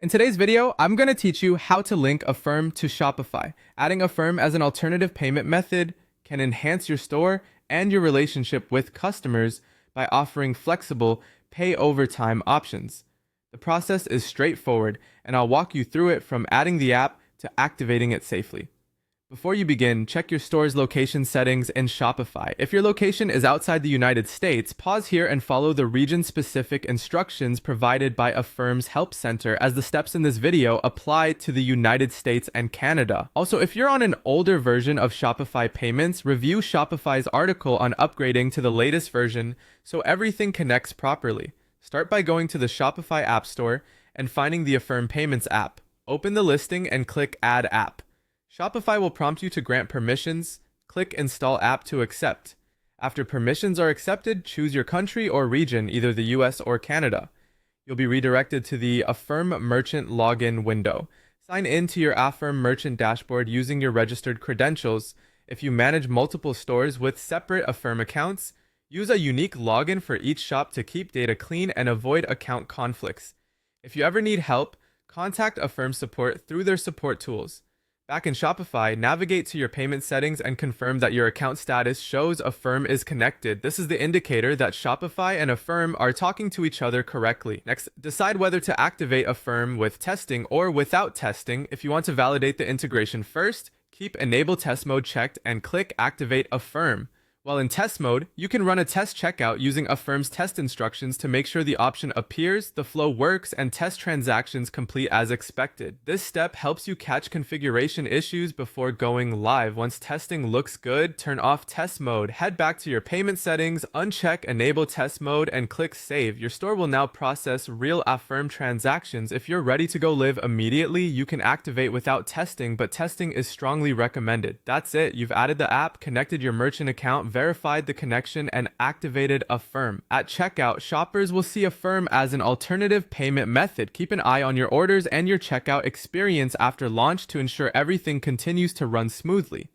In today's video, I'm going to teach you how to link Affirm to Shopify. Adding Affirm as an alternative payment method can enhance your store and your relationship with customers by offering flexible pay over time options. The process is straightforward, and I'll walk you through it from adding the app to activating it safely. Before you begin, check your store's location settings in Shopify. If your location is outside the United States, pause here and follow the region-specific instructions provided by Affirm's Help Center, as the steps in this video apply to the United States and Canada. Also, if you're on an older version of Shopify payments, review Shopify's article on upgrading to the latest version so everything connects properly. Start by going to the Shopify App Store and finding the Affirm Payments app. Open the listing and click Add App. Shopify will prompt you to grant permissions. Click Install App to accept. After permissions are accepted, choose your country or region, either the US or Canada. You'll be redirected to the Affirm Merchant login window. Sign in to your Affirm Merchant dashboard using your registered credentials. If you manage multiple stores with separate Affirm accounts, use a unique login for each shop to keep data clean and avoid account conflicts. If you ever need help, contact Affirm support through their support tools. Back in Shopify, navigate to your payment settings and confirm that your account status shows Affirm is connected. This is the indicator that Shopify and Affirm are talking to each other correctly. Next, decide whether to activate Affirm with testing or without testing. If you want to validate the integration first, keep Enable Test Mode checked and click Activate Affirm. While in test mode, you can run a test checkout using Affirm's test instructions to make sure the option appears, the flow works, and test transactions complete as expected. This step helps you catch configuration issues before going live. Once testing looks good, turn off test mode, head back to your payment settings, uncheck Enable Test Mode, and click Save. Your store will now process real Affirm transactions. If you're ready to go live immediately, you can activate without testing, but testing is strongly recommended. That's it. You've added the app, connected your merchant account, verified the connection, and activated Affirm. At checkout, shoppers will see Affirm as an alternative payment method. Keep an eye on your orders and your checkout experience after launch to ensure everything continues to run smoothly.